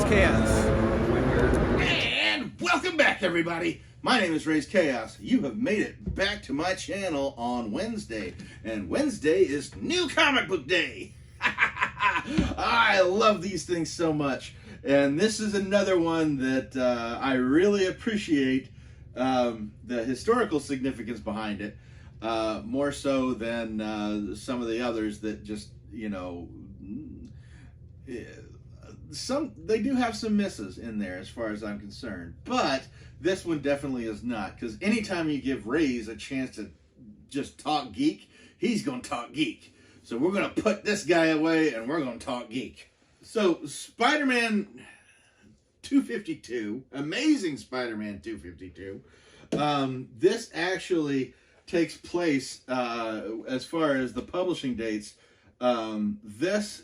Raze Chaos. And welcome back, everybody. My name is Raze Chaos. You have made it back to my channel on Wednesday, and Wednesday is New Comic Book Day. I love these things so much, and this is another one that I really appreciate the historical significance behind it, more so than some of the others that just, you know, they do have some misses in there as far as I'm concerned, but this one definitely is not, because anytime you give Raze a chance to just talk geek, he's going to talk geek. So we're going to put this guy away and we're going to talk geek. So Spider-Man 252, Amazing Spider-Man 252, this actually takes place, as far as the publishing dates, this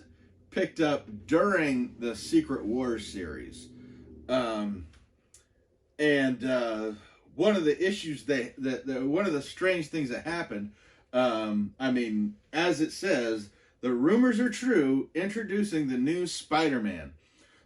picked up during the Secret Wars series. One of the issues one of the strange things that happened, I mean, as it says, the rumors are true, introducing the new Spider-Man.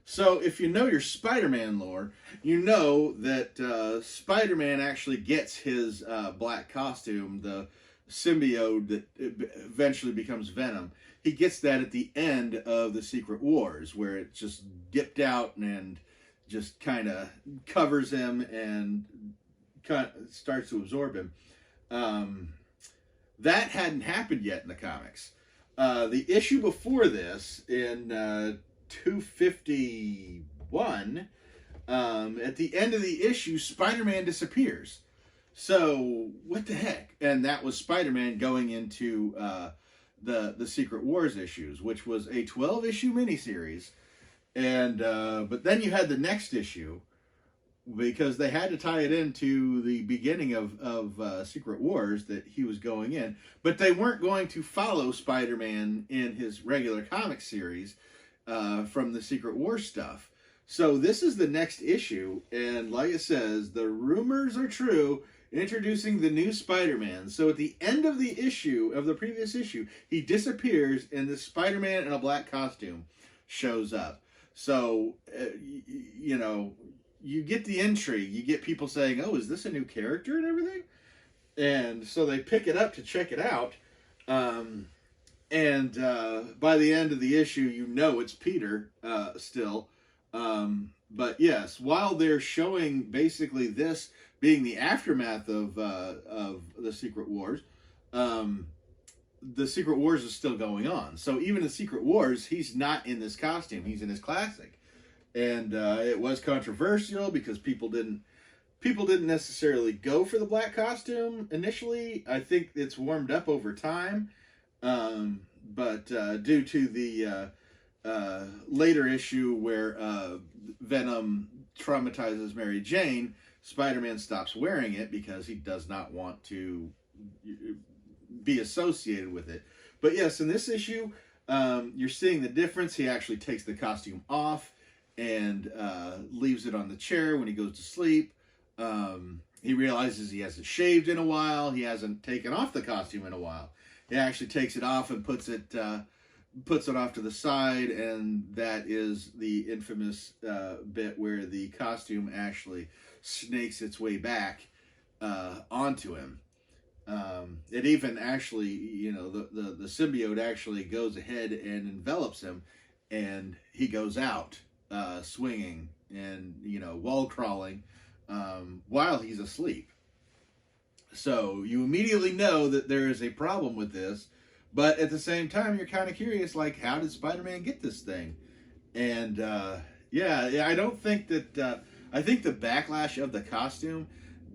So if you know your Spider-Man lore, you know that Spider-Man actually gets his black costume, the symbiote that eventually becomes Venom. He gets that at the end of the Secret Wars, where it just dipped out and just kind of covers him and starts to absorb him. That hadn't happened yet in the comics. The issue before this, in 251, at the end of the issue, Spider-Man disappears. So, what the heck? And that was Spider-Man going into the Secret Wars issues, which was a 12-issue miniseries. And but then you had the next issue, because they had to tie it into the beginning of Secret Wars that he was going in. But they weren't going to follow Spider-Man in his regular comic series from the Secret Wars stuff. So this is the next issue, and like it says, the rumors are true, introducing the new Spider-Man. So at the end of the issue, of the previous issue, he disappears, and this Spider-Man in a black costume shows up. So, you know, you get the intrigue. You get people saying, oh, is this a new character and everything? And so they pick it up to check it out. By the end of the issue, you know it's Peter still. But yes, while they're showing basically this being the aftermath of the Secret Wars, the Secret Wars is still going on. So even in Secret Wars, he's not in this costume. He's in his classic. And it was controversial because people didn't necessarily go for the black costume initially. I think it's warmed up over time. But due to the later issue where Venom traumatizes Mary Jane, Spider-Man stops wearing it because he does not want to be associated with it. But yes, in this issue, you're seeing the difference. He actually takes the costume off and leaves it on the chair when he goes to sleep. He realizes he hasn't shaved in a while. He hasn't taken off the costume in a while. He actually takes it off and puts it off to the side, and that is the infamous bit where the costume actually snakes its way back onto him. It even actually, you know, the symbiote actually goes ahead and envelops him, and he goes out swinging and, you know, wall crawling while he's asleep. So you immediately know that there is a problem with this, but at the same time, you're kind of curious, like, how did Spider-Man get this thing? And yeah, I don't think that I think the backlash of the costume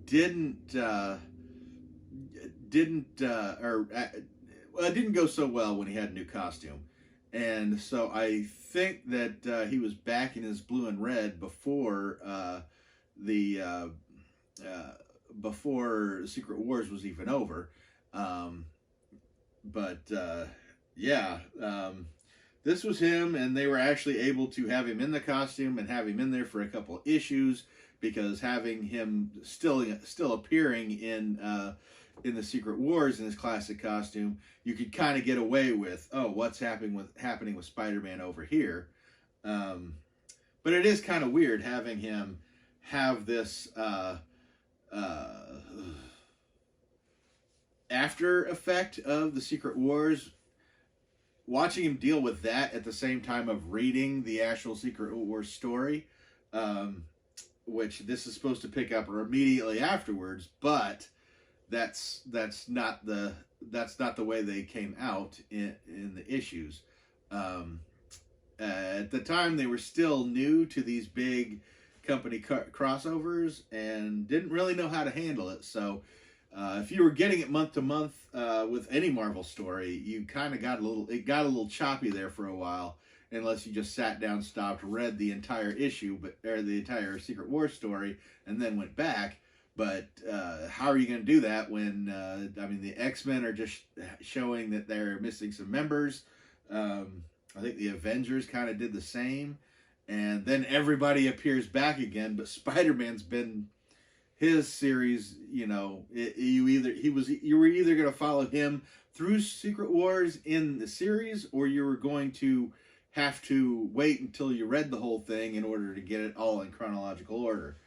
didn't go so well when he had a new costume. And so I think that he was back in his blue and red before before Secret Wars was even over. This was him, and they were actually able to have him in the costume and have him in there for a couple of issues, because having him still appearing in the Secret Wars in his classic costume, you could kind of get away with, oh, what's happening with Spider-Man over here. But it is kind of weird having him have this after effect of the Secret Wars, watching him deal with that at the same time of reading the actual Secret Wars story, which this is supposed to pick up or immediately afterwards, but that's not the way they came out in the issues. At the time, they were still new to these big company crossovers and didn't really know how to handle it. So if you were getting it month to month with any Marvel story, you kind of got a little choppy there for a while, unless you just sat down, stopped, read the entire issue, or the entire Secret Wars story, and then went back. But how are you going to do that when the X-Men are just showing that they're missing some members? I think the Avengers kind of did the same, and then everybody appears back again. But Spider-Man's been his series. You know, you were either going to follow him through Secret Wars in the series, or you were going to have to wait until you read the whole thing in order to get it all in chronological order.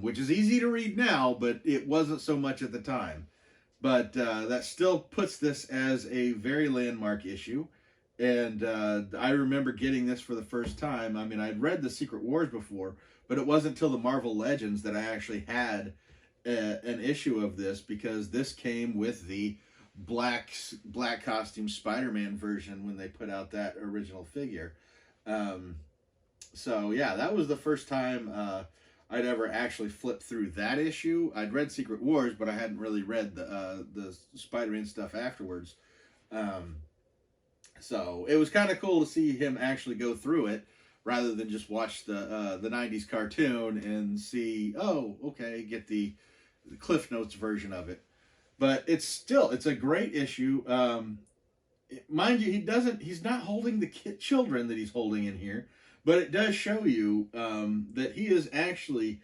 Which is easy to read now, but it wasn't so much at the time. But that still puts this as a very landmark issue. And I remember getting this for the first time. I mean, I'd read the Secret Wars before, but it wasn't until the Marvel Legends that I actually had an issue of this, because this came with the black costume Spider-Man version when they put out that original figure. So yeah, that was the first time I'd ever actually flipped through that issue. I'd read Secret Wars, but I hadn't really read the Spider-Man stuff afterwards. So it was kind of cool to see him actually go through it, rather than just watch the 90s cartoon and see, oh, okay, get the Cliff Notes version of it. But it's a great issue. Mind you, he's not holding the children that he's holding in here, but it does show you that he is actually,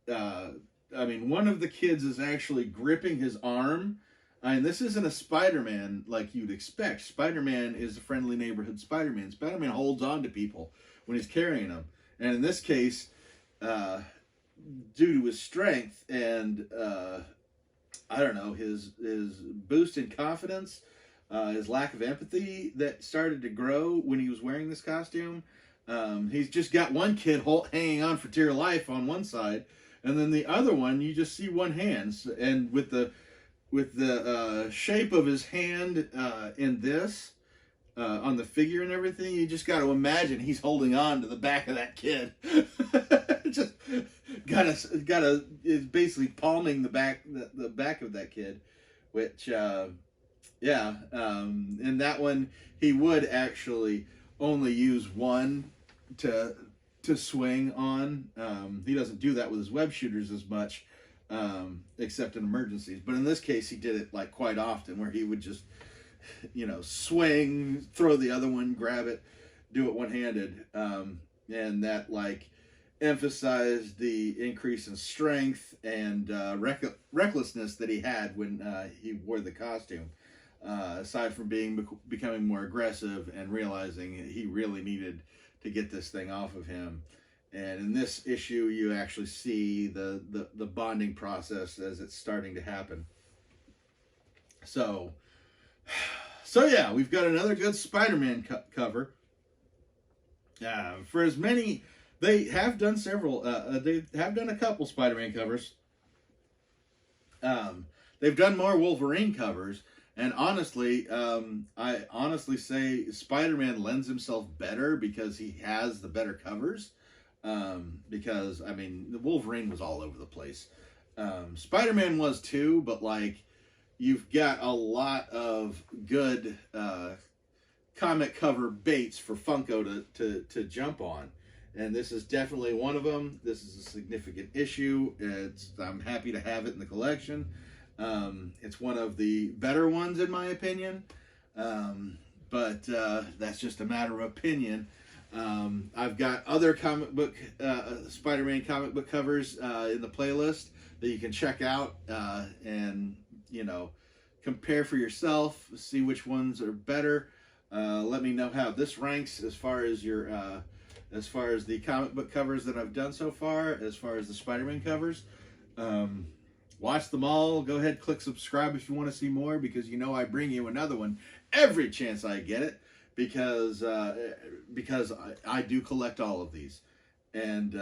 one of the kids is actually gripping his arm. And this isn't a Spider-Man like you'd expect. Spider-Man is a friendly neighborhood Spider-Man. Spider-Man holds on to people when he's carrying them. And in this case, due to his strength and, his boost in confidence, his lack of empathy that started to grow when he was wearing this costume, he's just got one kid hanging on for dear life on one side, and then the other one, you just see one hand. And with the shape of his hand in this, on the figure and everything, you just got to imagine he's holding on to the back of that kid. Just is basically palming the back of that kid, which in that one he would actually only use one to swing on. He doesn't do that with his web shooters as much, except in emergencies. But in this case, he did it like quite often, where he would just, swing, throw the other one, grab it, do it one-handed, and that like emphasized the increase in strength and recklessness that he had when he wore the costume. Aside from becoming more aggressive and realizing he really needed to get this thing off of him. And in this issue, you actually see the bonding process as it's starting to happen. So yeah, we've got another good Spider-Man cover. For as many, they have done several. They have done a couple Spider-Man covers. They've done more Wolverine covers. And honestly, I honestly say Spider-Man lends himself better because he has the better covers. Because, the Wolverine was all over the place. Spider-Man was too, but like, you've got a lot of good comic cover baits for Funko to jump on. And this is definitely one of them. This is a significant issue. I'm happy to have it in the collection. It's one of the better ones in my opinion, but that's just a matter of opinion. I've got other comic book Spider-Man comic book covers in the playlist that you can check out and compare for yourself, see which ones are better. Let me know how this ranks as far as your as far as the comic book covers that I've done so far, as far as the Spider-Man covers. Watch them all. Go ahead, click subscribe if you want to see more, because you know I bring you another one every chance I get it, because I do collect all of these. And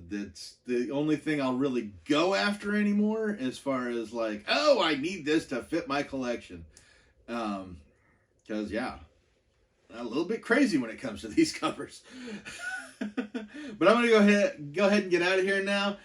that's the only thing I'll really go after anymore, as far as like, oh, I need this to fit my collection. Because, yeah, a little bit crazy when it comes to these covers. But I'm going to go ahead and get out of here now.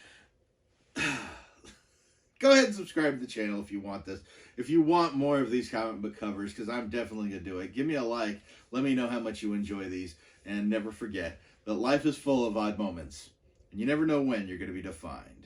Go ahead and subscribe to the channel if you want this. If you want more of these comic book covers, because I'm definitely going to do it. Give me a like. Let me know how much you enjoy these. And never forget that life is full of odd moments. And you never know when you're going to be defined.